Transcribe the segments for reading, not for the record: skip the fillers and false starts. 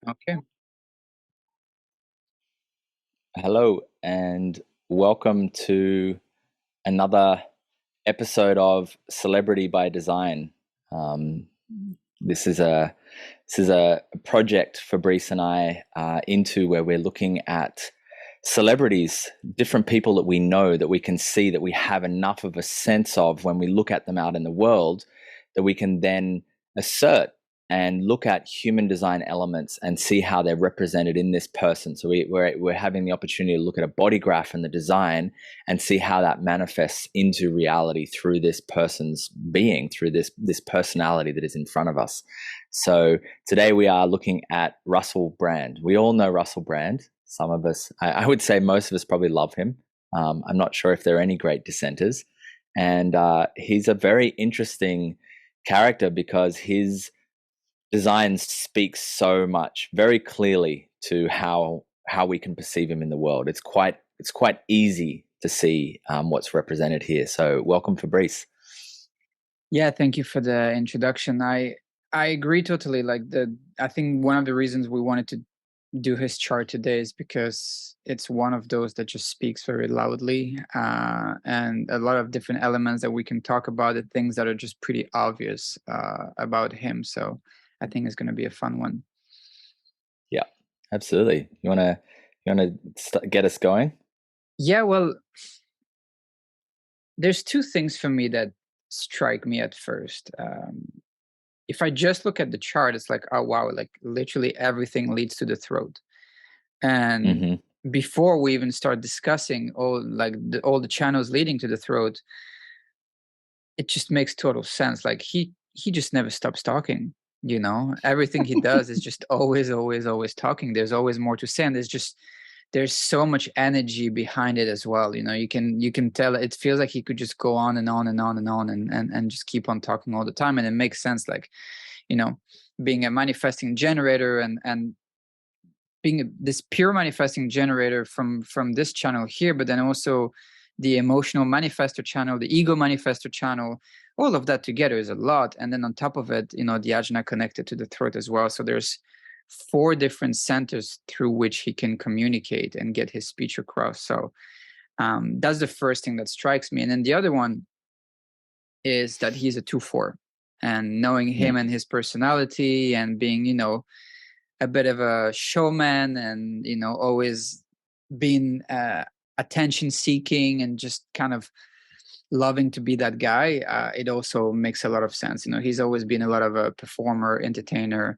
Okay. Hello, and welcome to another episode of Celebrity by Design. Um, this is a project Fabrice and I are into where we're looking at celebrities, different people that we know, that we can see, that we have enough of a sense of when we look at them out in the world, that we can then assert and look at human design elements and see how they're represented in this person. So we're having the opportunity to look at a body graph and the design and see how that manifests into reality through this person's being, through this personality that is in front of us. So today we are looking at Russell Brand. We all know Russell Brand. Some of us, I would say most of us probably love him. I'm not sure if there are any great dissenters. And he's a very interesting character because his design speaks so much, very clearly, to how we can perceive him in the world. It's quite easy to see what's represented here. So welcome, Fabrice. Yeah, thank you for the introduction. I agree totally. I think one of the reasons we wanted to do his chart today is because it's one of those that just speaks very loudly, and a lot of different elements that we can talk about, the things that are just pretty obvious about him. So I think it's going to be a fun one. Yeah, absolutely. You wanna get us going? Yeah, well, there's two things for me that strike me at first. If I just look at the chart, it's like, oh wow, like literally everything leads to the throat. And Mm-hmm. before we even start discussing all the channels leading to the throat, it just makes total sense. Like he just never stops talking. Everything he does is just always talking. There's always more to say, and there's so much energy behind it as well. You can tell it feels like he could just go on and on and on and on and just keep on talking all the time, and it makes sense. Like, you know, being a manifesting generator and being this pure manifesting generator from this channel here, but then also the emotional manifestor channel, the ego manifestor channel, all of that together is a lot. And then on top of it, the ajna connected to the throat as well. So there's 4 different centers through which he can communicate and get his speech across. So that's the first thing that strikes me. And then the other one is that he's a 2-4, and knowing him and his personality and being, a bit of a showman, and always being attention seeking and just kind of loving to be that guy. It also makes a lot of sense. He's always been a lot of a performer, entertainer,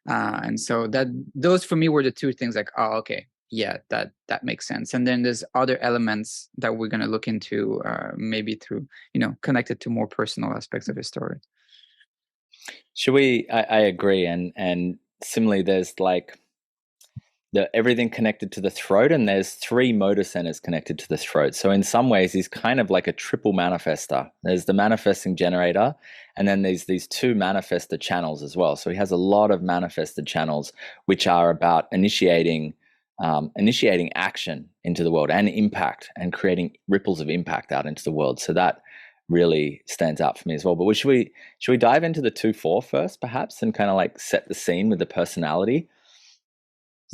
and so that those for me were the two things. Like, oh, okay, yeah, that makes sense. And then there's other elements that we're going to look into, maybe through connected to more personal aspects of his story. Should we? I agree, and similarly, there's like everything connected to the throat, and there's 3 motor centers connected to the throat. So in some ways, he's kind of like a triple manifester. There's the manifesting generator, and then there's these 2 manifestor channels as well. So he has a lot of manifested channels, which are about initiating action into the world and impact, and creating ripples of impact out into the world. So that really stands out for me as well. But should we dive into the 2-4 first, perhaps, and kind of like set the scene with the personality?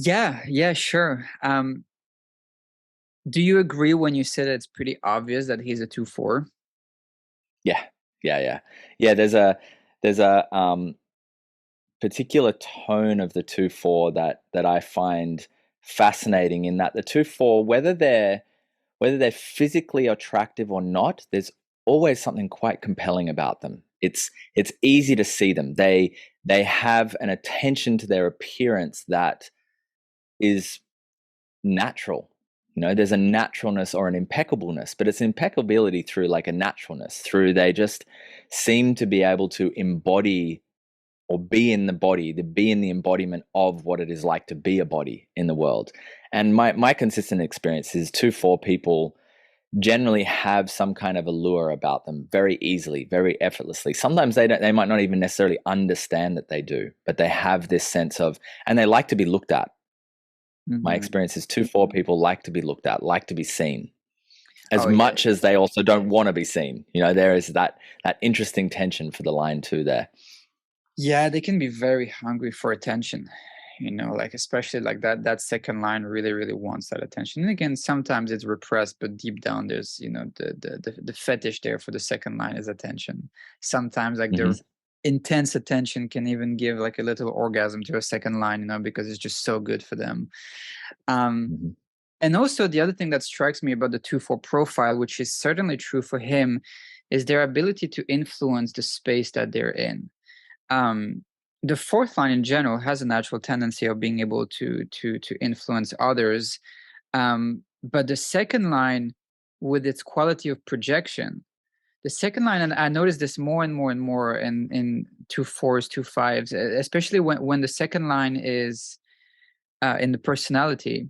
Yeah, sure. Do you agree when you said it's pretty obvious that he's a 2-4? Yeah. There's a particular tone of the 2-4 that I find fascinating, in that the 2-4, whether they're physically attractive or not, there's always something quite compelling about them. It's easy to see them. They have an attention to their appearance that is natural. There's a naturalness or an impeccableness, but it's impeccability through like a naturalness, through they just seem to be able to embody or be in the body, to be in the embodiment of what it is like to be a body in the world. And my consistent experience is 2-4 people generally have some kind of allure about them very easily, very effortlessly. Sometimes they might not even necessarily understand that they do, but they have this sense of, and they like to be looked at. My experience is 2-4 people like to be looked at, like to be seen, as much as they also don't want to be seen. There is that interesting tension for the line 2 there. Yeah, they can be very hungry for attention. like especially like that second line really, really wants that attention. And again, sometimes it's repressed, but deep down there's, the fetish there for the second line is attention. Sometimes like Mm-hmm. the intense attention can even give like a little orgasm to a second line, because it's just so good for them. Mm-hmm. And also the other thing that strikes me about the 2-4 profile, which is certainly true for him, is their ability to influence the space that they're in. The fourth line in general has a natural tendency of being able to influence others, but the second line, with its quality of projection, the second line, and I notice this more and more and more in 2-4s, 2-5s, especially when the second line is in the personality,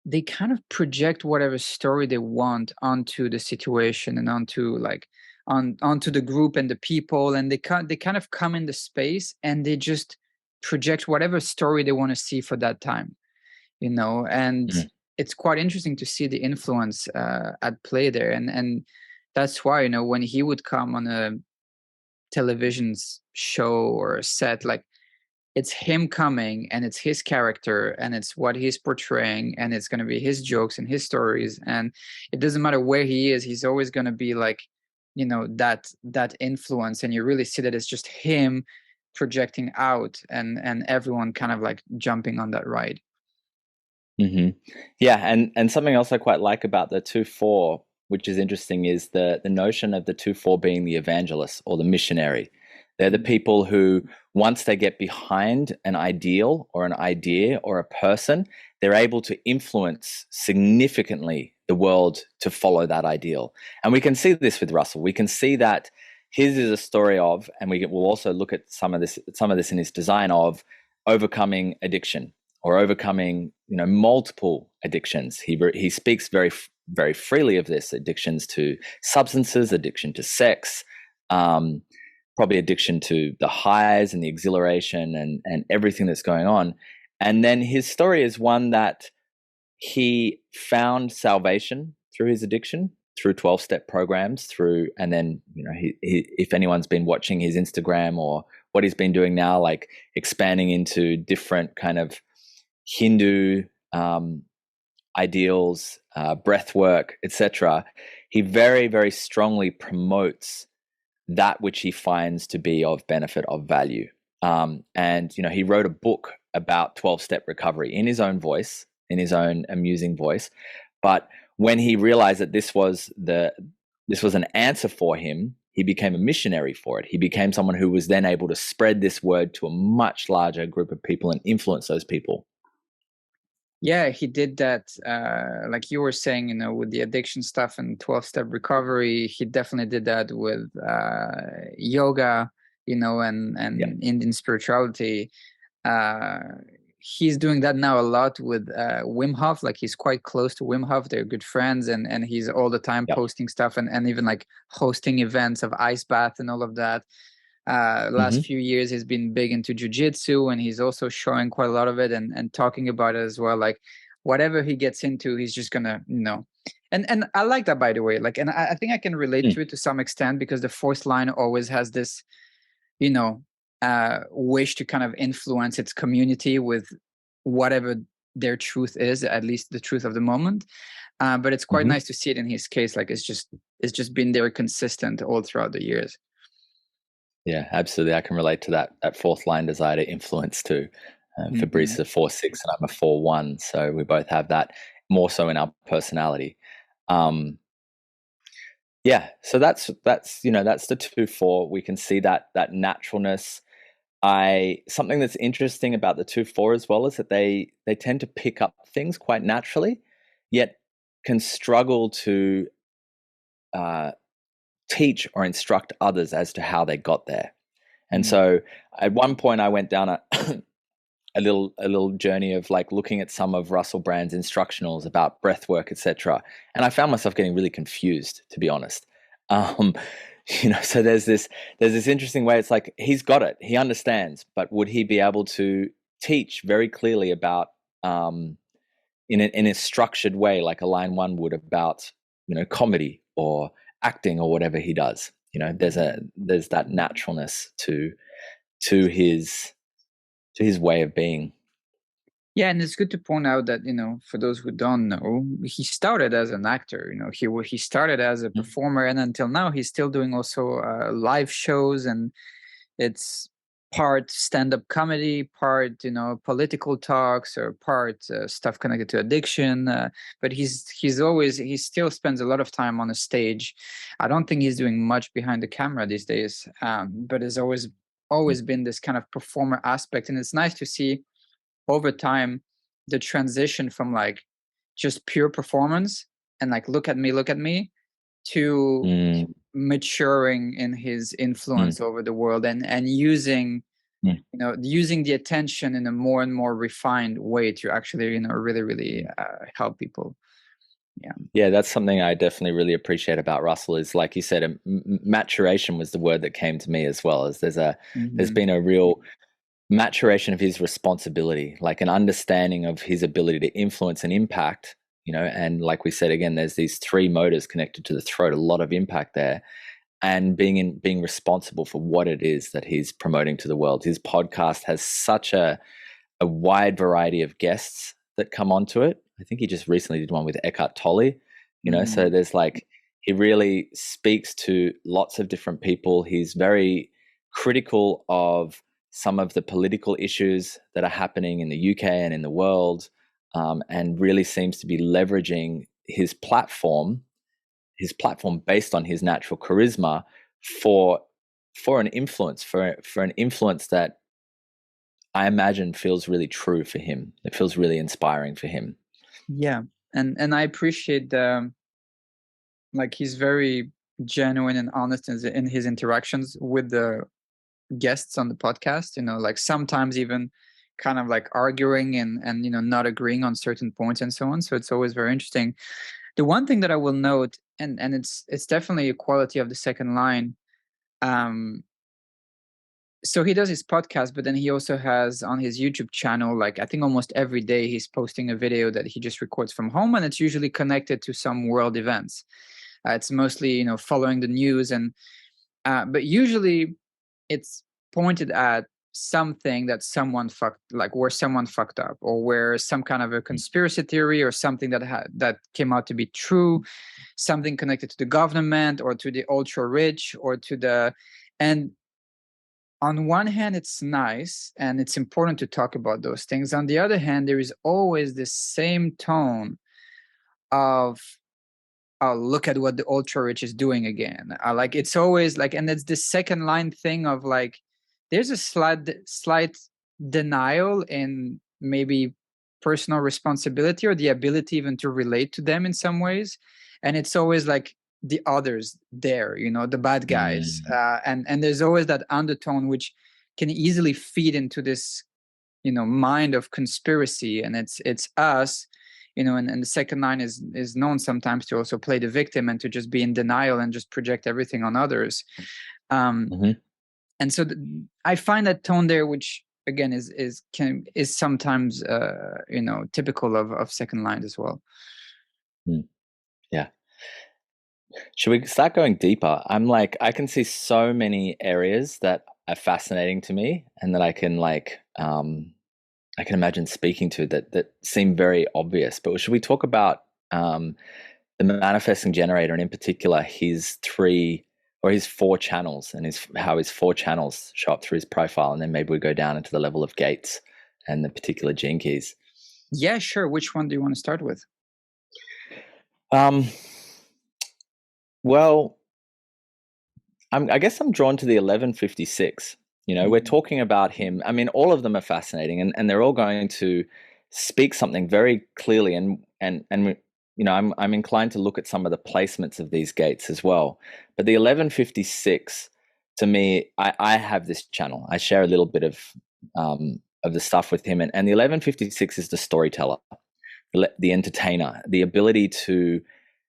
they kind of project whatever story they want onto the situation and onto like onto the group and the people, and they kind of come in the space and they just project whatever story they want to see for that time, and Mm-hmm. it's quite interesting to see the influence at play there. And that's why, when he would come on a television show or a set, like it's him coming and it's his character and it's what he's portraying and it's going to be his jokes and his stories, and it doesn't matter where he is, he's always going to be like, that influence, and you really see that it's just him projecting out, and everyone kind of like jumping on that ride. Mm-hmm. Yeah, and something else I quite like about the 2-4, which is interesting, is the notion of the 2-4 being the evangelist or the missionary. They're the people who, once they get behind an ideal or an idea or a person, they're able to influence significantly the world to follow that ideal. And we can see this with Russell. We can see that his is a story of, and we will also look at some of this in his design of overcoming addiction or overcoming, multiple addictions. He speaks very, very freely of this: addictions to substances, addiction to sex, probably addiction to the highs and the exhilaration and everything that's going on. And then his story is one that he found salvation through his addiction, through 12-step programs, and then, he, if anyone's been watching his Instagram or what he's been doing now, like expanding into different kind of Hindu ideals, breath work, etc., he very, very strongly promotes that which he finds to be of benefit, of value. And, he wrote a book about 12-step recovery in his own voice, in his own amusing voice. But when he realized that this was an answer for him, he became a missionary for it. He became someone who was then able to spread this word to a much larger group of people and influence those people. Yeah, he did that. Like you were saying, with the addiction stuff and 12-step recovery, he definitely did that with yoga, and Yeah. Indian spirituality. He's doing that now a lot with Wim Hof. Like he's quite close to Wim Hof. They're good friends, and he's all the time Yep. posting stuff and even like hosting events of ice bath and all of that. Last few years he's been big into jiu-jitsu, and he's also showing quite a lot of it and talking about it as well. Like whatever he gets into, he's just gonna, and I like that, by the way. Like, and I think I can relate to it to some extent, because the fourth line always has this, wish to kind of influence its community with whatever their truth is, at least the truth of the moment. But it's quite nice to see it in his case. Like it's just been very consistent all throughout the years. Yeah, absolutely. I can relate to that fourth line desire to influence too. Fabrice is a 4-6 and I'm a 4-1, so we both have that more so in our personality. Yeah, so that's the 2-4. We can see that naturalness. Something that's interesting about the 2-4 as well is that they tend to pick up things quite naturally, yet can struggle to teach or instruct others as to how they got there. And so at one point I went down a little journey of like looking at some of Russell Brand's instructionals about breath work, etc. And I found myself getting really confused, to be honest. So there's this interesting way. It's like he's got it, he understands, but would he be able to teach very clearly about in a structured way, like a line one would, about comedy or acting or whatever he does? There's that naturalness to his his way of being. Yeah, and it's good to point out that, for those who don't know, he started as an actor. He started as a performer, and until now he's still doing also live shows, and it's part stand-up comedy, part political talks, or part stuff connected to addiction. But he still spends a lot of time on a stage. I don't think he's doing much behind the camera these days, but there's always been this kind of performer aspect, and it's nice to see over time the transition from like just pure performance and like look at me to maturing in his influence over the world, and using using the attention in a more and more refined way to actually really help people. Yeah, that's something I definitely really appreciate about Russell. Is like you said, maturation was the word that came to me as well. As there's been a real maturation of his responsibility, like an understanding of his ability to influence and impact, and like we said, again, there's these three motors connected to the throat, a lot of impact there, and being responsible for what it is that he's promoting to the world. His podcast has such a wide variety of guests that come onto it. I think he just recently did one with Eckhart Tolle, so there's like, he really speaks to lots of different people. He's very critical of some of the political issues that are happening in the UK and in the world, and really seems to be leveraging his platform based on his natural charisma for an influence, for an influence that I imagine feels really true for him. It feels really inspiring for him. Yeah, and I appreciate like he's very genuine and honest in his interactions with the guests on the podcast, like sometimes even kind of like arguing and not agreeing on certain points and so on. So it's always very interesting. The one thing that I will note, and it's definitely a quality of the second line. So he does his podcast, but then he also has on his YouTube channel, like I think almost every day he's posting a video that he just records from home, and it's usually connected to some world events. It's mostly following the news, and but usually it's pointed at something that where someone fucked up, or where some kind of a conspiracy theory or something that came out to be true, something connected to the government or to the ultra rich or to the and on one hand it's nice and it's important to talk about those things. On the other hand, there is always this same tone of, oh, look at what the ultra rich is doing again. Like it's always like, and it's the second line thing of like, there's a slight denial in maybe personal responsibility or the ability even to relate to them in some ways. And it's always like the others there, the bad guys. And there's always that undertone, which can easily feed into this, mind of conspiracy. And it's us, and the second line is known sometimes to also play the victim and to just be in denial and just project everything on others. And so I find that tone there, which again is sometimes typical of second line as well. Yeah. Should we start going deeper? I can see so many areas that are fascinating to me, and that I can I can imagine speaking to that seem very obvious. But should we talk about the manifesting generator, and in particular his four channels, and how his four channels show up through his profile, and then maybe we go down into the level of gates and the particular gene keys? Yeah, sure. Which one do you want to start with? Well, I guess I'm drawn to the 1156. We're talking about him. I mean, all of them are fascinating, and they're all going to speak something very clearly. And I'm inclined to look at some of the placements of these gates as well. But the 1156, to me, I have this channel. I share a little bit of the stuff with him, and the 1156 is the storyteller, the entertainer, the ability to,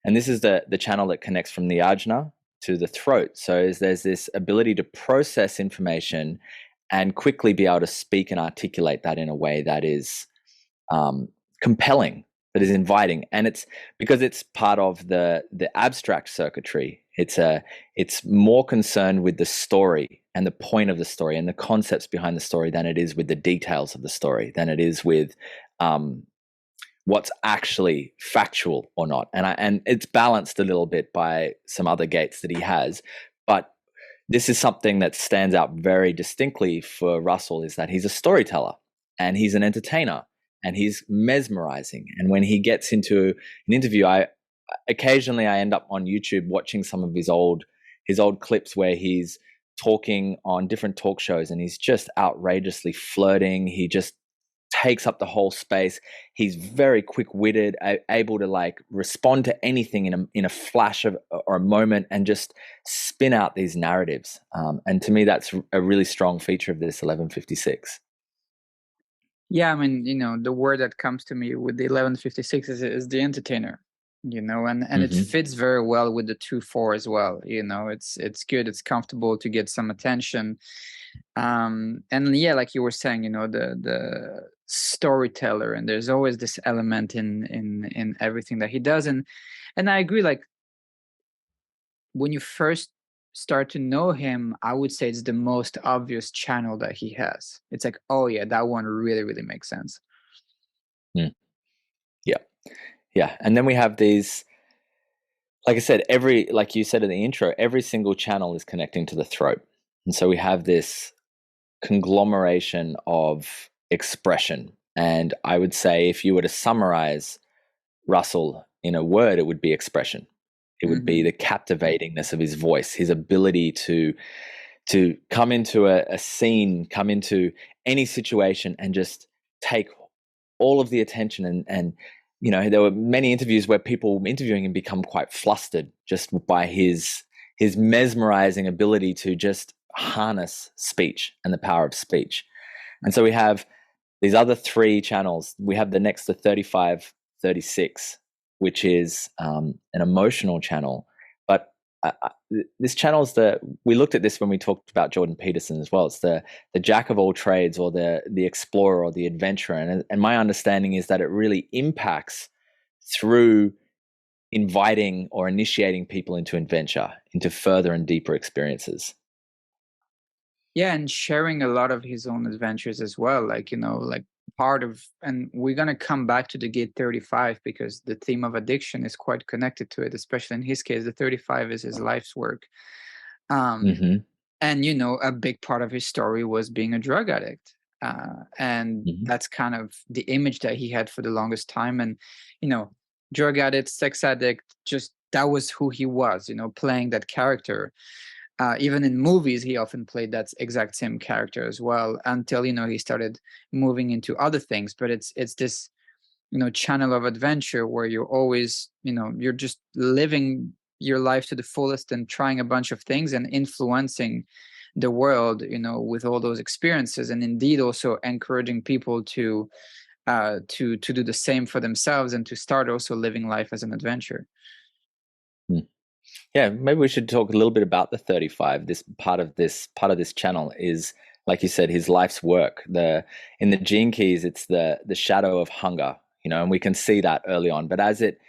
and this is the channel that connects from the ajna to the throat. So there's this ability to process information and quickly be able to speak and articulate that in a way that is compelling, that is inviting, and it's because it's part of the abstract circuitry. It's more concerned with the story and the point of the story and the concepts behind the story than it is with the details of the story, than it is with what's actually factual or not. And it's balanced a little bit by some other gates that he has, but this is something that stands out very distinctly for Russell, is that he's a storyteller and he's an entertainer and he's mesmerizing. And when he gets into an interview, occasionally I end up on YouTube watching some of his old clips where he's talking on different talk shows and he's just outrageously flirting. He just takes up the whole space. He's very quick-witted, able to like respond to anything in a flash of or a moment and just spin out these narratives. And to me, that's a really strong feature of this 1156. Yeah, I mean, the word that comes to me with the 1156 is the entertainer, and it fits very well with the 2-4 as well. It's good, it's comfortable to get some attention. And yeah, like you were saying, the storyteller, and there's always this element in everything that he does. And I agree, like when you first start to know him, I would say it's the most obvious channel that he has. It's like, oh yeah, that one really, really makes sense. Yeah. And then we have these, like I said, like you said in the intro, every single channel is connecting to the throat. And so we have this conglomeration of expression. And I would say if you were to summarize Russell in a word, it would be expression. It would be the captivatingness of his voice, his ability to come into a scene, come into any situation and just take all of the attention. And there were many interviews where people interviewing him become quite flustered just by his mesmerizing ability to just harness speech and the power of speech. And so we have these other 3 channels. We have the next to 35, 36, which is an emotional channel. But this channel is we looked at this when we talked about Jordan Peterson as well. It's the jack of all trades, or the explorer, or the adventurer. And my understanding is that it really impacts through inviting or initiating people into adventure, into further and deeper experiences. Yeah, and sharing a lot of his own adventures as well. Like, like part of, and we're going to come back to the gate 35 because the theme of addiction is quite connected to it, especially in his case. The 35 is his life's work. And, a big part of his story was being a drug addict. And that's kind of the image that he had for the longest time. And, drug addict, sex addict, just that was who he was, playing that character. Even in movies, he often played that exact same character as well, until he started moving into other things. But it's this channel of adventure where you're always you're just living your life to the fullest and trying a bunch of things and influencing the world with all those experiences, and indeed also encouraging people to do the same for themselves and to start also living life as an adventure. Yeah, maybe we should talk a little bit about the 35. This part of this channel is, like you said, his life's work. In the Gene Keys, it's the shadow of hunger, and we can see that early on. But as it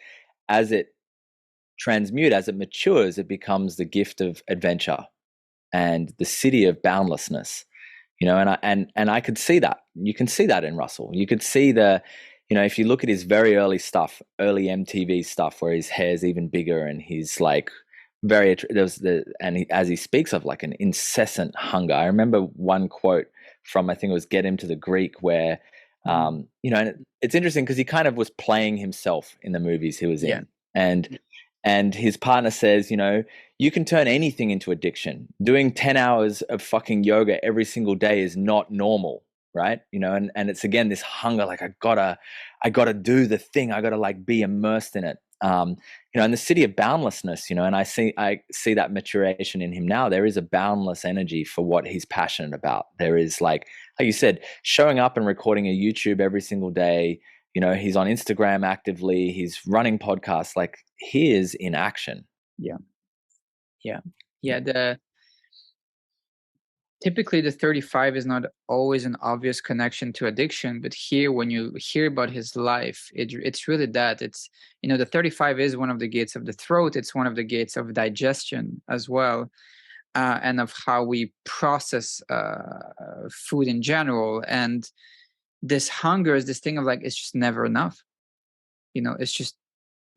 transmutes, as it matures, it becomes the gift of adventure and the city of boundlessness. And I could see that. You can see that in Russell. You could see if you look at his very early stuff, early MTV stuff, where his hair's even bigger and he's like as he speaks of like an incessant hunger. I remember one quote from, I think it was Get Him to the Greek, where and it's interesting because he kind of was playing himself in the movies he was in. And his partner says, you can turn anything into addiction. Doing 10 hours of fucking yoga every single day is not normal, right? And it's again this hunger, like I gotta do the thing, I gotta like be immersed in it. And the city of boundlessness, and I see that maturation in him now. There is a boundless energy for what he's passionate about. There is like you said, showing up and recording a YouTube every single day. He's on Instagram actively, he's running podcasts, like he is in action. Yeah. typically the 35 is not always an obvious connection to addiction, but here when you hear about his life, it's really that. It's, the 35 is one of the gates of the throat. It's one of the gates of digestion as well, and of how we process food in general. And this hunger is this thing of like, it's just never enough. It's just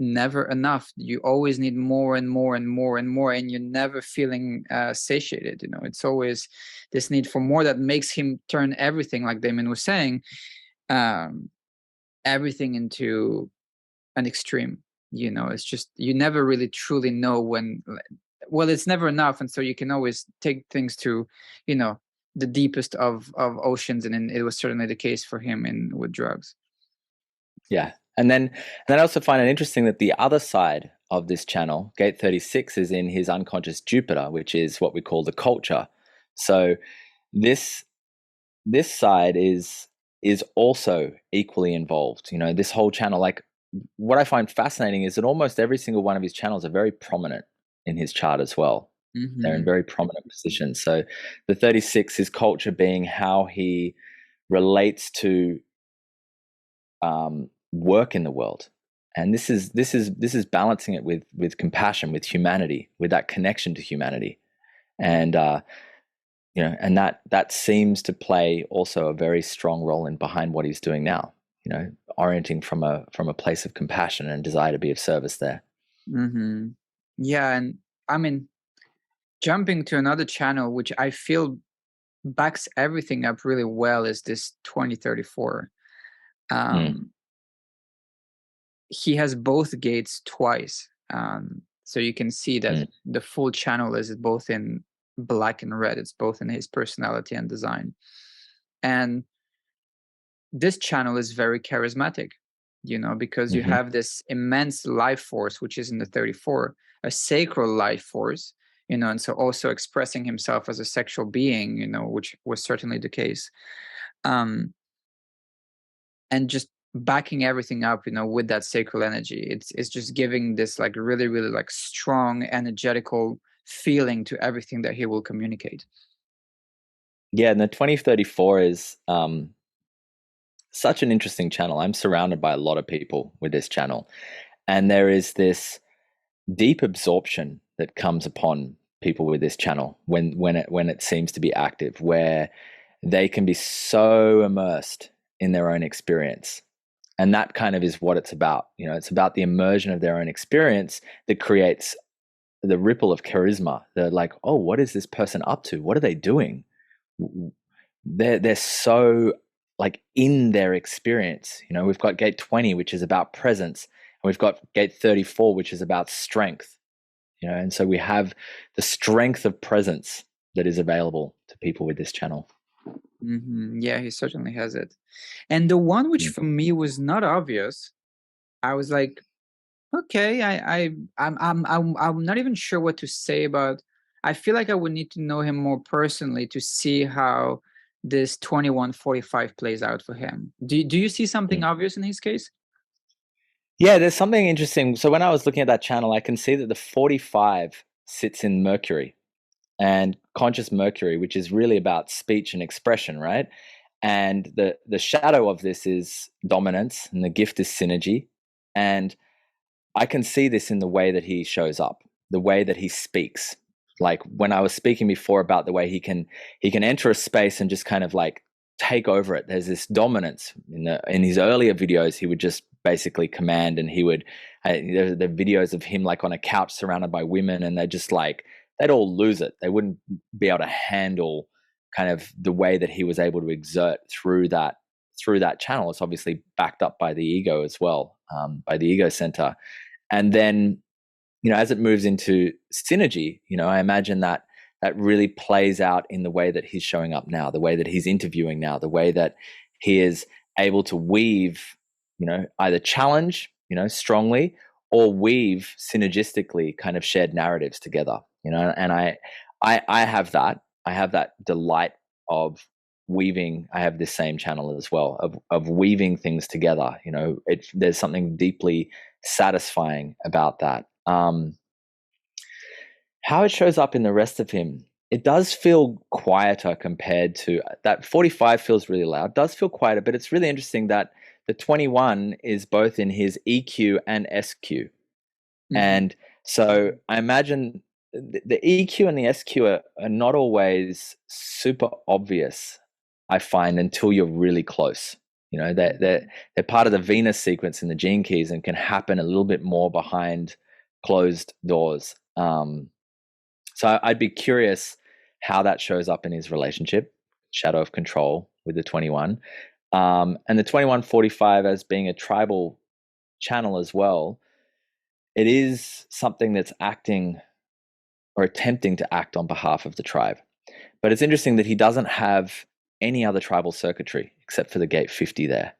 never enough. You always need more and more and more and more, and you're never feeling satiated. It's always this need for more that makes him turn everything, like Damien was saying, everything into an extreme. It's just, you never really truly know when, well, it's never enough, and so you can always take things to the deepest of oceans, and it was certainly the case for him with drugs. Yeah. And then I also find it interesting that the other side of this channel, gate 36, is in his unconscious Jupiter, which is what we call the culture. So this side is also equally involved. This whole channel, like, what I find fascinating is that almost every single one of his channels are very prominent in his chart as well. Mm-hmm. They're in very prominent positions. So the 36, his culture being how he relates to work in the world, and this is balancing it with compassion, with humanity, with that connection to humanity, and and that seems to play also a very strong role in behind what he's doing now. Orienting from a place of compassion and desire to be of service there. Mm-hmm. Yeah, and I mean, jumping to another channel which I feel backs everything up really well is this 2034. He has both gates twice, so you can see that the full channel is both in black and red. It's both in his personality and design, and this channel is very charismatic, because you have this immense life force which is in the 34, a sacral life force, and so also expressing himself as a sexual being, which was certainly the case, and just backing everything up, with that sacral energy. It's just giving this like really, really like strong energetical feeling to everything that he will communicate. Yeah, and the 2034 is such an interesting channel. I'm surrounded by a lot of people with this channel, and there is this deep absorption that comes upon people with this channel when it seems to be active, where they can be so immersed in their own experience. And that kind of is what it's about. It's about the immersion of their own experience that creates the ripple of charisma. They're like, oh, what is this person up to? What are they doing? They're so like in their experience. We've got gate 20, which is about presence, and we've got gate 34, which is about strength. And so we have the strength of presence that is available to people with this channel. Mm-hmm. Yeah, he certainly has it. And the one which for me was not obvious, I was like, okay, I'm not even sure what to say about. I feel like I would need to know him more personally to see how this 2145 plays out for him. Do you see something obvious in his case? Yeah, there's something interesting. So when I was looking at that channel, I can see that the 45 sits in Mercury, and conscious Mercury, which is really about speech and expression, right? And the shadow of this is dominance, and the gift is synergy. And I can see this in the way that he shows up, the way that he speaks. Like when I was speaking before about the way he can enter a space and just kind of like take over it. There's this dominance in his earlier videos. He would just basically command, and he would the videos of him like on a couch surrounded by women, and they just like they'd all lose it. They wouldn't be able to handle kind of the way that he was able to exert through that channel. It's obviously backed up by the ego as well, by the ego center. And then, as it moves into synergy, I imagine that really plays out in the way that he's showing up now, the way that he's interviewing now, the way that he is able to weave, either challenge, strongly, or weave synergistically kind of shared narratives together, and I have that. I have that delight of weaving. I have this same channel as well of weaving things together. There's something deeply satisfying about that. How it shows up in the rest of him it does feel quieter compared to that. 45 feels really loud, it does feel quieter, but it's really interesting that the 21 is both in his EQ and SQ. And so I imagine the EQ and the SQ are not always super obvious, I find, until you're really close. You know, they're part of the Venus sequence in the gene keys and can happen a little bit more behind closed doors. So I'd be curious how that shows up in his relationship, shadow of control with the 21. And the 2145 as being a tribal channel as well. It is something that's acting or attempting to act on behalf of the tribe. But it's interesting that he doesn't have any other tribal circuitry except for the gate 50 there.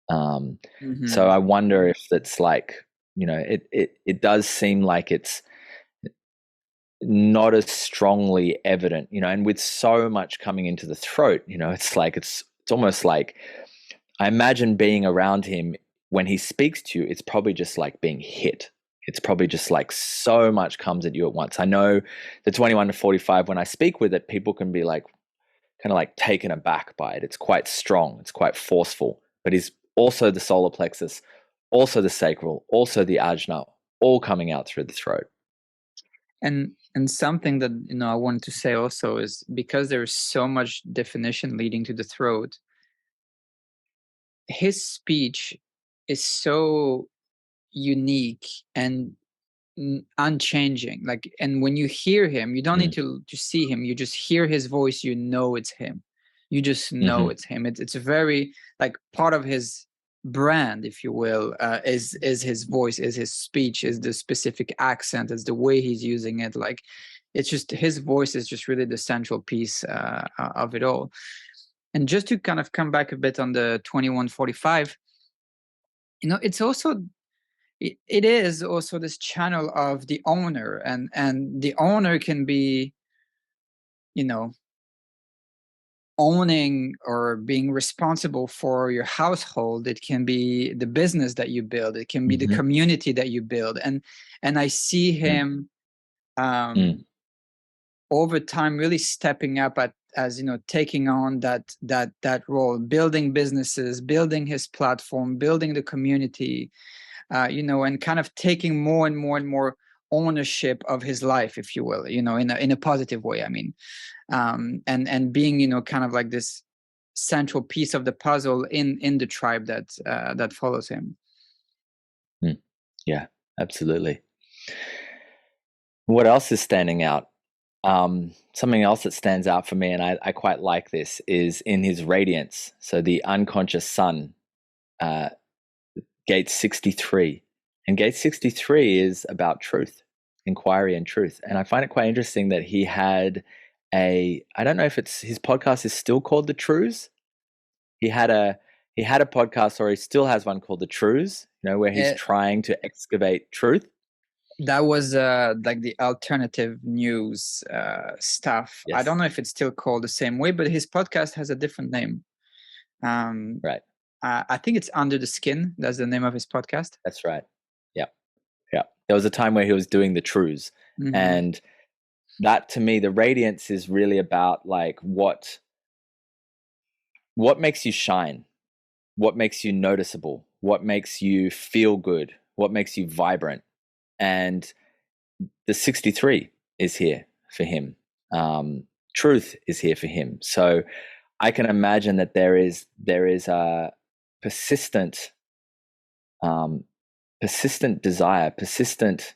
So I wonder if that's like, you know, it does seem like it's not as strongly evident, you know, and with so much coming into the throat, you know, it's like, it's almost like, I imagine being around him when he speaks to you, it's probably just like being hit. It's probably just like so much comes at you at once. I know the 21 to 45, when I speak with it, people can be like, kind of like taken aback by it. It's quite strong. It's quite forceful, but he's also the solar plexus, also the sacral, also the ajna, all coming out through the throat. And something that, you know, I wanted to say also is because there's so much definition leading to the throat, his speech is so unique and unchanging. Like, and when you hear him, you don't need to see him. You just hear his voice. You know it's him. You just know it's him. It's a very, like, part of his brand, if you will, is his voice, is his speech, is the specific accent, is the way he's using it. Like, it's just, his voice is just really the central piece of it all. And just to kind of come back a bit on the 2145, you know, it's also, it is also this channel of the owner, and the owner can be, you know, owning or being responsible for your household. It can be the business that you build. It can be the community that you build. And I see him over time really stepping up as, you know, taking on that role, building businesses, building his platform, building the community, you know, and kind of taking more and more and more ownership of his life, if you will, you know, in a positive way. I mean, and being, you know, kind of like this central piece of the puzzle in the tribe that follows him. Yeah, absolutely. What else is standing out? Something else that stands out for me, and I quite like this, is in his radiance. So the unconscious sun, gate 63. And gate 63 is about truth, inquiry and truth. And I find it quite interesting that he had I don't know if it's, his podcast is still called The Truths. He had a podcast, or he still has one called The Truths, you know, where he's trying to excavate truth. That was like the alternative news stuff. Yes. I don't know if it's still called the same way, but his podcast has a different name. Right. I think it's Under the Skin. That's the name of his podcast. That's right. Yeah. Yeah. There was a time where he was doing the truths. And that, to me, the radiance is really about like what makes you shine, what makes you noticeable, what makes you feel good, what makes you vibrant. And the 63 is here for him. Truth is here for him. So I can imagine that there is a persistent desire, persistent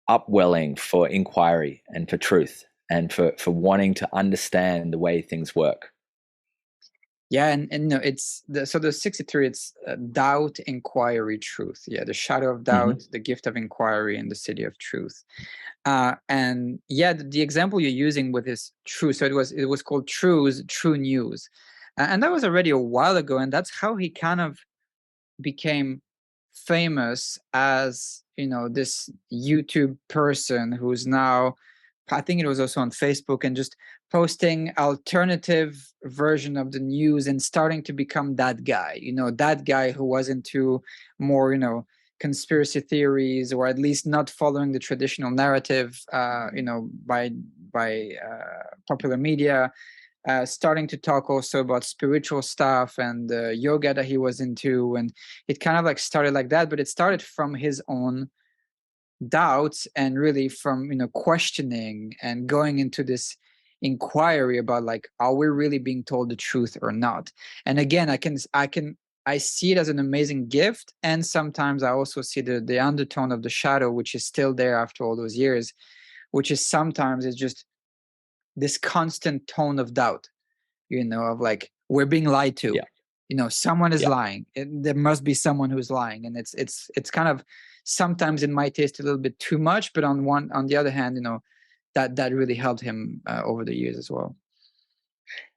upwelling for inquiry and for truth, and for wanting to understand the way things work. Yeah, and you know, it's the 63. It's doubt, inquiry, truth. Yeah, the shadow of doubt, the gift of inquiry, and the city of truth. And yeah, the example you're using with this truth. So it was called Truths, True News, and that was already a while ago. And that's how he kind of became famous as, you know, this YouTube person who's now, I think it was also on Facebook, and just posting alternative version of the news and starting to become that guy, you know, that guy who was into more, you know, conspiracy theories, or at least not following the traditional narrative, you know, by popular media, starting to talk also about spiritual stuff and yoga that he was into, and it kind of like started like that. But it started from his own doubts and really from questioning and going into this inquiry about like, are we really being told the truth or not? And again, I see it as an amazing gift, and sometimes I also see the undertone of the shadow, which is still there after all those years, which is sometimes it's just this constant tone of doubt, of like, we're being lied to. Yeah. Someone is Yeah. lying. There must be someone who's lying, and it's kind of, sometimes it might taste a little bit too much, but on the other hand, that really helped him over the years as well.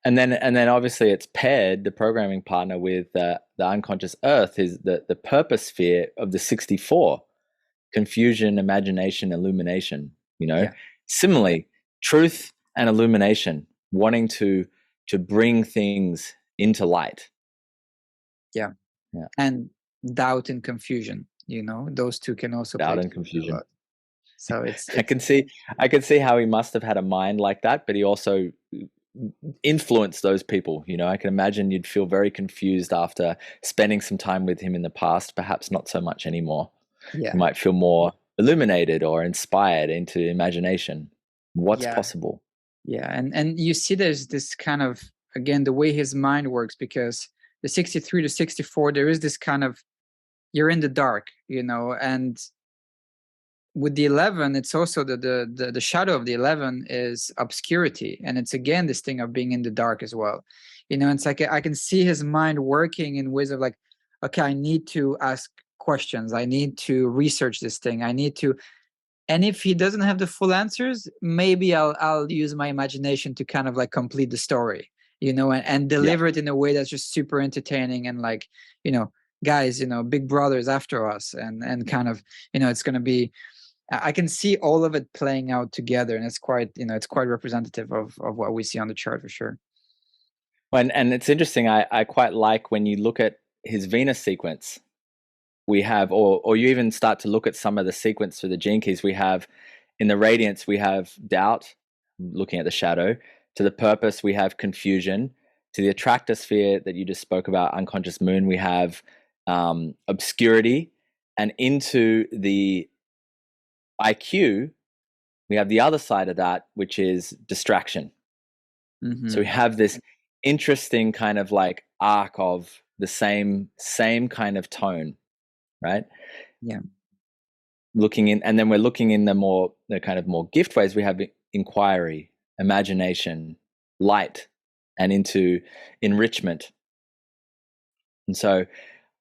And then obviously it's paired, the programming partner, with the unconscious earth, is the purpose sphere of the 64: confusion, imagination, illumination. Yeah. Similarly, truth and illumination, wanting to bring things into light. Yeah. And doubt and confusion, those two can also Doubt play and confusion. a lot. So it's I can see how he must have had a mind like that, but he also influence those people. I can imagine you'd feel very confused after spending some time with him in the past, perhaps not so much anymore. Yeah. You might feel more illuminated or inspired into imagination. What's possible? Yeah. And you see there's this kind of, again, the way his mind works, because the 63 to 64, there is this kind of, you're in the dark, and with the 11, it's also the shadow of the 11 is obscurity, and it's again this thing of being in the dark as well. It's like I can see his mind working in ways of like, okay, I need to ask questions, I need to research this thing, I need to, and if he doesn't have the full answers, maybe I'll use my imagination to kind of like complete the story, and deliver it in a way that's just super entertaining, and like, guys, big brother's after us, and kind of, it's going to be, I can see all of it playing out together, and it's quite representative of what we see on the chart for sure. And it's interesting. I quite like when you look at his Venus sequence. We have, or you even start to look at some of the sequence for the gene keys. We have in the radiance, we have doubt, looking at the shadow. To the purpose, we have confusion. To the attractor sphere that you just spoke about, unconscious moon, we have obscurity. And into the IQ, we have the other side of that, which is distraction. Mm-hmm. So we have this interesting kind of like arc of the same kind of tone, right? Yeah. Looking in, and then we're looking in the kind of more gift ways. We have inquiry, imagination, light, and into enrichment. And so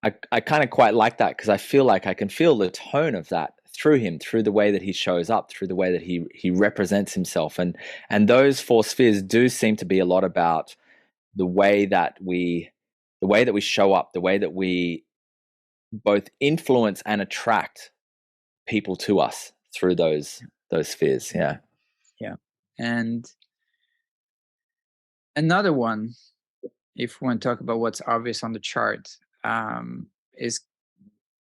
I kind of quite like that, because I feel like I can feel the tone of that through him, through the way that he shows up, through the way that he represents himself. And those four spheres do seem to be a lot about the way that we show up, the way that we both influence and attract people to us through those spheres. Yeah. And another one, if we want to talk about what's obvious on the chart, is,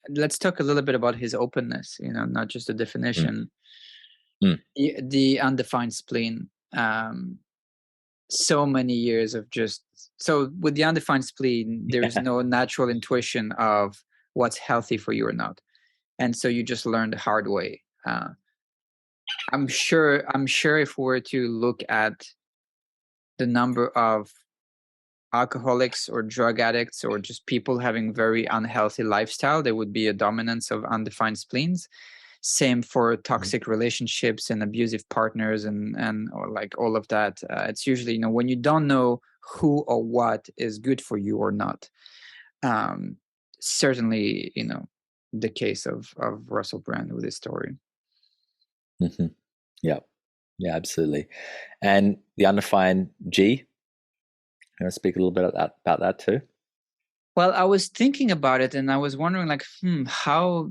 let's talk a little bit about his openness, not just the definition. The undefined spleen. So many years of just, so with the undefined spleen, there is no natural intuition of what's healthy for you or not, and so you just learn the hard way. I'm sure if we were to look at the number of alcoholics or drug addicts or just people having very unhealthy lifestyle, there would be a dominance of undefined spleens. Same for toxic relationships and abusive partners and or like all of that. It's usually, when you don't know who or what is good for you or not. Certainly, the case of Russell Brand with his story. Mm-hmm. Yeah, absolutely. And the undefined G, you want to speak a little bit about that too? Well, I was thinking about it, and I was wondering, like, how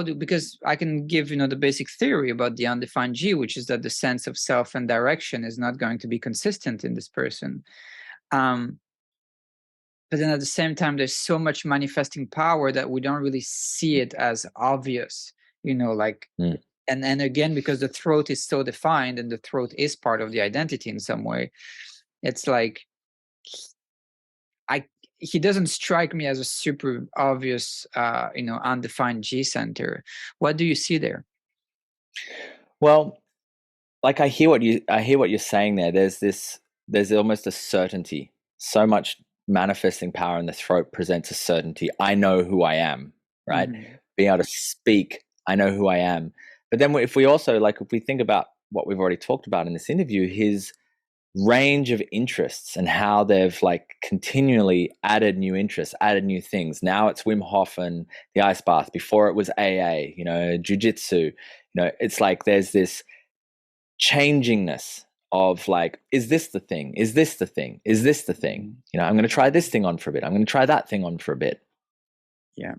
do, because I can give the basic theory about the undefined G, which is that the sense of self and direction is not going to be consistent in this person. But then at the same time, there's so much manifesting power that we don't really see it as obvious. Like And again, because the throat is so defined and the throat is part of the identity in some way, it's like he doesn't strike me as a super obvious undefined G center. What do you see there? Well, like I hear what you're saying there. There's almost a certainty. So much manifesting power in the throat presents a certainty. I know who I am, right? Mm-hmm. Being able to speak, I know who I am. But then if we think about what we've already talked about in this interview, his range of interests and how they've like continually added new interests, added new things. Now it's Wim Hof and the ice bath. Before it was AA, jiu-jitsu. It's like there's this changingness of like, is this the thing? Is this the thing? Is this the thing? I'm going to try this thing on for a bit. I'm going to try that thing on for a bit. Yeah,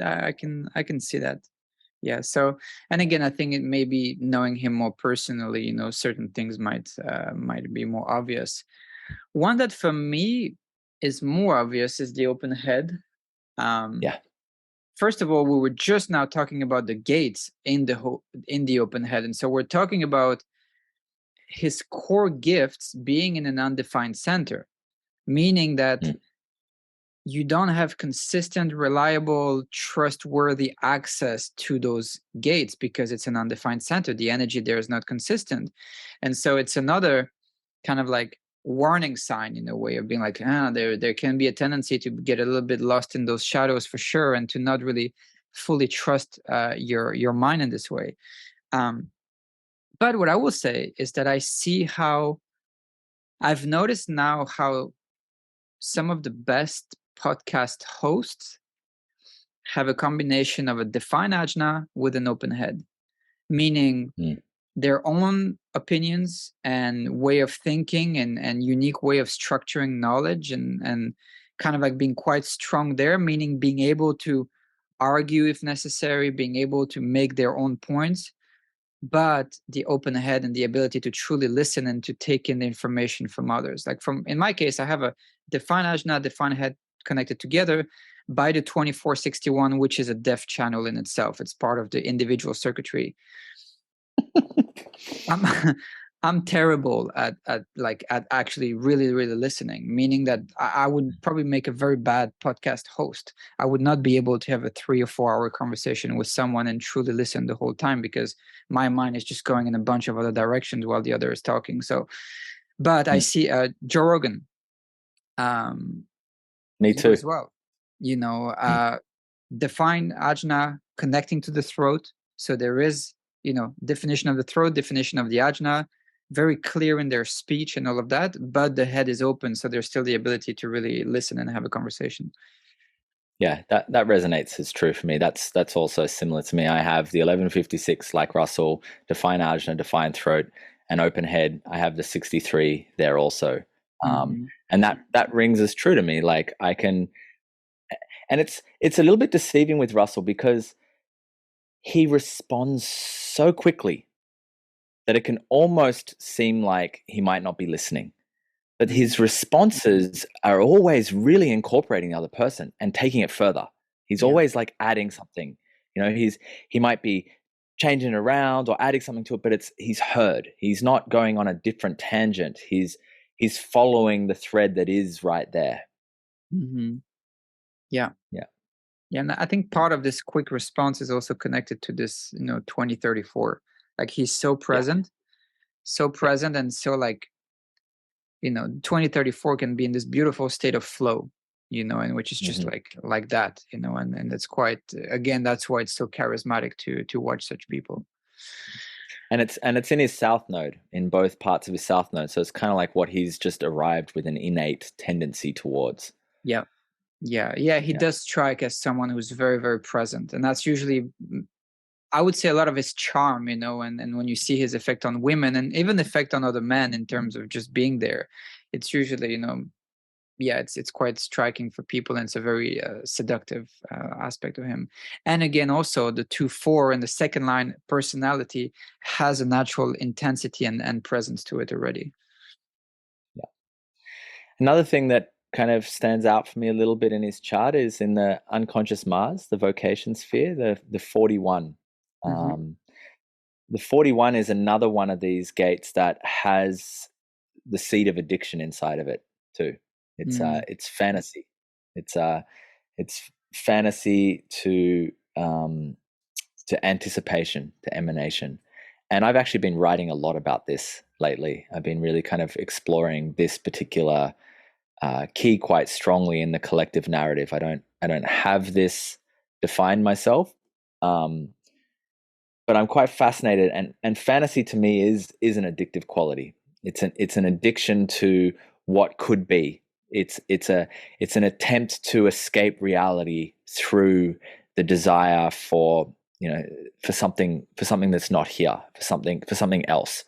I can see that. Yeah. So, and again, I think it may be knowing him more personally, certain things might be more obvious. One that for me is more obvious is the open head. First of all, we were just now talking about the gates in the open head, and so we're talking about his core gifts being in an undefined center, meaning that you don't have consistent, reliable, trustworthy access to those gates because it's an undefined center. The energy there is not consistent. And so it's another kind of like warning sign in a way of being like, there can be a tendency to get a little bit lost in those shadows for sure, and to not really fully trust your mind in this way. But what I will say is that I see how I've noticed now how some of the best podcast hosts have a combination of a defined ajna with an open head, meaning their own opinions and way of thinking and unique way of structuring knowledge and kind of like being quite strong there, meaning being able to argue if necessary, being able to make their own points, but the open head and the ability to truly listen and to take in the information from others. Like in my case, I have a defined ajna, defined head connected together by the 2461, which is a deaf channel in itself. It's part of the individual circuitry. I'm terrible at actually really, really listening, meaning that I would probably make a very bad podcast host. I would not be able to have a 3 or 4 hour conversation with someone and truly listen the whole time because my mind is just going in a bunch of other directions while the other is talking. So, but I see Joe Rogan. Me too. As well. Define ajna connecting to the throat. So there is, definition of the throat, definition of the ajna, very clear in their speech and all of that, but the head is open. So there's still the ability to really listen and have a conversation. Yeah, that resonates as true for me. That's also similar to me. I have the 1156 like Russell, defined ajna, defined throat, and open head. I have the 63 there also. And that rings as true to me. Like I can, and it's a little bit deceiving with Russell because he responds so quickly that it can almost seem like he might not be listening. But his responses are always really incorporating the other person and taking it further. He's always like adding something. He might be changing around or adding something to it, but he's heard. He's not going on a different tangent. He's following the thread that is right there. Yeah, and I think part of this quick response is also connected to this, 2034. Like he's so present, and so like, 2034 can be in this beautiful state of flow, and which is just like that, and it's quite, again, that's why it's so charismatic to watch such people. And it's in his south node, in both parts of his south node. So it's kind of like what he's just arrived with an innate tendency towards. He does strike as someone who's very, very present. And that's usually, I would say, a lot of his charm, and when you see his effect on women and even effect on other men in terms of just being there, it's usually, it's quite striking for people, and it's a very seductive aspect of him. And again, also the 2-4 and the second line personality has a natural intensity and presence to it already. Yeah. Another thing that kind of stands out for me a little bit in his chart is in the unconscious Mars, the vocation sphere, the 41. the 41 is another one of these gates that has the seed of addiction inside of it too. It's fantasy. It's fantasy to anticipation, to emanation. And I've actually been writing a lot about this lately. I've been really kind of exploring this particular key quite strongly in the collective narrative. I don't have this defined myself, but I'm quite fascinated. And fantasy to me is an addictive quality. It's an addiction to what could be. It's an attempt to escape reality through the desire for for something that's not here, for something else.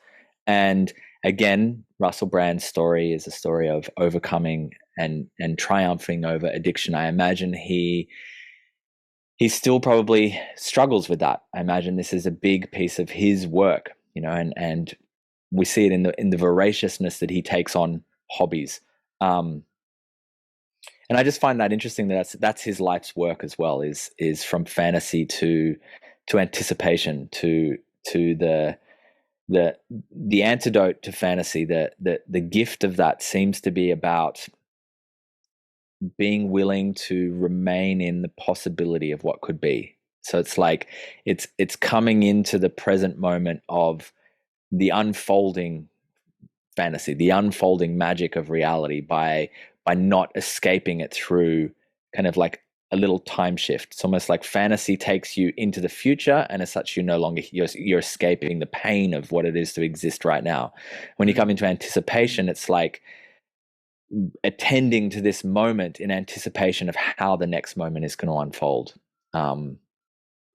And again, Russell Brand's story is a story of overcoming and triumphing over addiction. I imagine he still probably struggles with that. I imagine this is a big piece of his work, and we see it in the voraciousness that he takes on hobbies. And I just find that interesting that that's his life's work as well, is from fantasy to anticipation, to the antidote to fantasy. The gift of that seems to be about being willing to remain in the possibility of what could be. So it's like it's coming into the present moment of the unfolding fantasy, the unfolding magic of reality by not escaping it through kind of like a little time shift. It's almost like fantasy takes you into the future, and as such, you're escaping the pain of what it is to exist right now. When you come into anticipation, it's like attending to this moment in anticipation of how the next moment is going to unfold.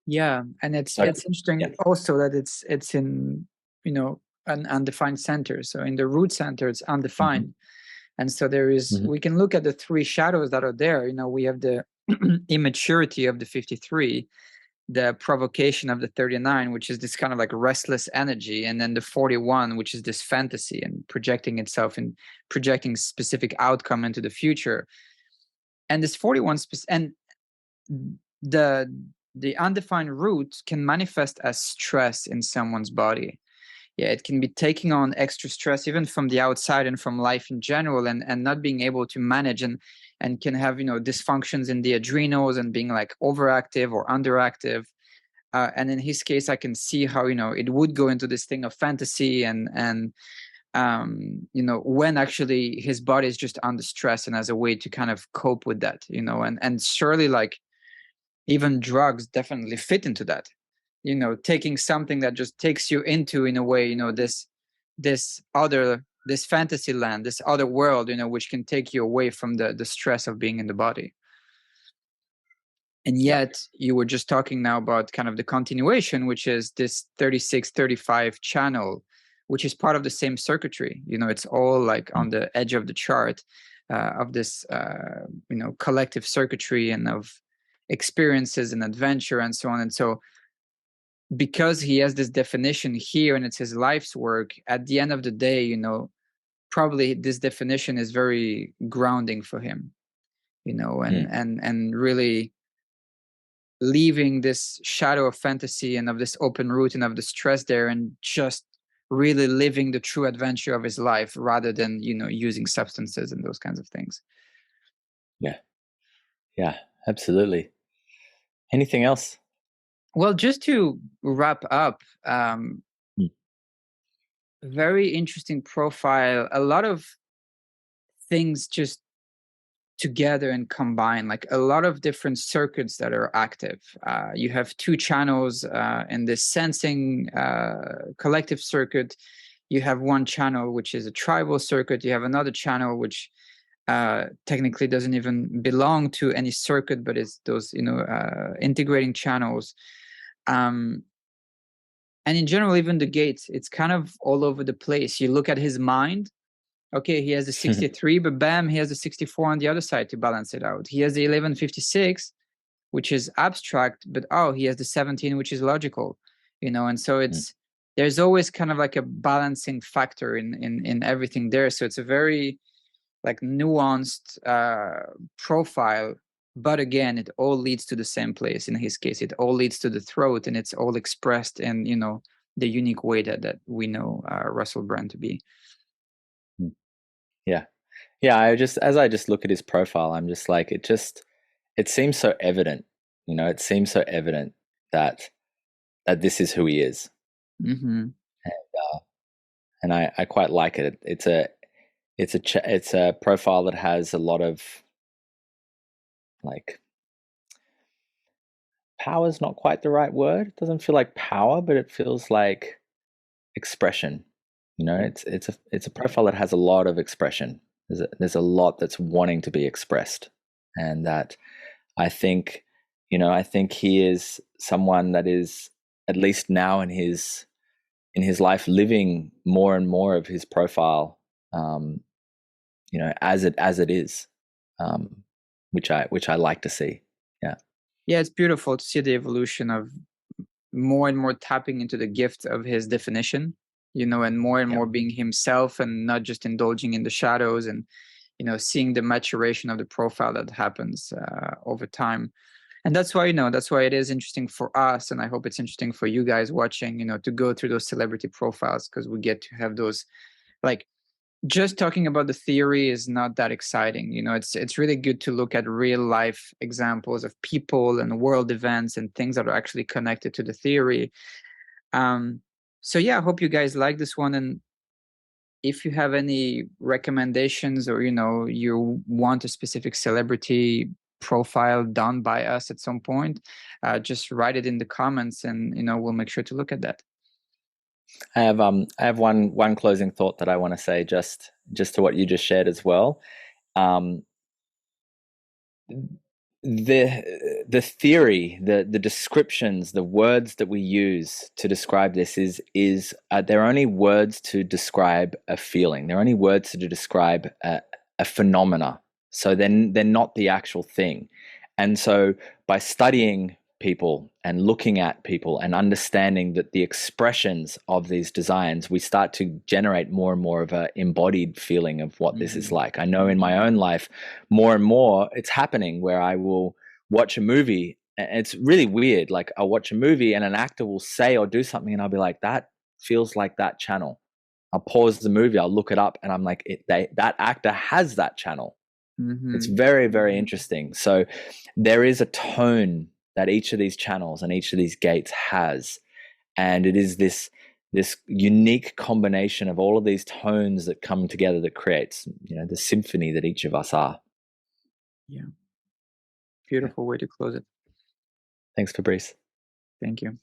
Yeah, and it's interesting also that it's in an undefined center. So in the root center, it's undefined. And so there is, we can look at the three shadows that are there. We have the immaturity of the 53, the provocation of the 39, which is this kind of like restless energy, and then the 41, which is this fantasy and projecting itself and projecting specific outcome into the future. And this 41 and the undefined root can manifest as stress in someone's body. Yeah, it can be taking on extra stress even from the outside and from life in general, and not being able to manage, and can have dysfunctions in the adrenals and being like overactive or underactive. And in his case, I can see how it would go into this thing of fantasy and when actually his body is just under stress, and as a way to kind of cope with that, and surely like even drugs definitely fit into that. Taking something that just takes you into, in a way, this fantasy land, this other world, which can take you away from the stress of being in the body. And yet you were just talking now about kind of the continuation, which is this 36-35 channel, which is part of the same circuitry. It's all like on the edge of the chart of this, collective circuitry and of experiences and adventure and so on. And so because he has this definition here and it's his life's work, at the end of the day, probably this definition is very grounding for him, and really leaving this shadow of fantasy and of this open root and of the stress there, and just really living the true adventure of his life rather than, using substances and those kinds of things. Yeah, absolutely. Anything else? Well, just to wrap up, very interesting profile. A lot of things just together and combine, like a lot of different circuits that are active. You have two channels in this sensing collective circuit. You have one channel which is a tribal circuit. You have another channel which technically doesn't even belong to any circuit, but is those integrating channels. And in general, even the gates, it's kind of all over the place. You look at his mind. Okay, he has a 63, but bam, he has a 64 on the other side to balance it out. He has the 1156, which is abstract, but he has the 17, which is logical, and so there's always kind of like a balancing factor in everything there. So it's a very like nuanced profile, but again, it all leads to the same place. In his case, it all leads to the throat, and it's all expressed in the unique way that we know Russell Brand to be. Yeah. Yeah, as I just look at his profile, I'm just like, it seems so evident, it seems so evident that this is who he is. Mm-hmm. And I quite like it. It's a profile that has a lot of, like, power is not quite the right word. It doesn't feel like power, but it feels like expression. It's a profile that has a lot of expression. There's a lot that's wanting to be expressed, and that I think, I think he is someone that is, at least now in his life, living more and more of his profile, as it is, which I like to see. Yeah, it's beautiful to see the evolution of more and more tapping into the gift of his definition, and more being himself, and not just indulging in the shadows, and seeing the maturation of the profile that happens over time. And that's why it is interesting for us, and I hope it's interesting for you guys watching, to go through those celebrity profiles, because we get to have those, like, just talking about the theory is not that exciting. It's really good to look at real life examples of people and world events and things that are actually connected to the theory. So yeah, I hope you guys like this one. And if you have any recommendations, or you want a specific celebrity profile done by us at some point, just write it in the comments, and we'll make sure to look at that. I have one closing thought that I want to say, just to what you just shared as well. The theory, the descriptions, the words that we use to describe this is they're only words to describe a feeling. They're only words to describe a phenomena. So then they're not the actual thing. And so by studying people and looking at people and understanding that the expressions of these designs, we start to generate more and more of an embodied feeling of what this is like. I know in my own life, more and more it's happening where I will watch a movie, and it's really weird. Like, I'll watch a movie and an actor will say or do something, and I'll be like, that feels like that channel. I'll pause the movie, I'll look it up, and I'm like, that actor has that channel. It's very, very interesting. So there is a tone that each of these channels and each of these gates has, and it is this unique combination of all of these tones that come together that creates, the symphony that each of us are. Yeah. Beautiful way to close it. Thanks, Fabrice. Thank you.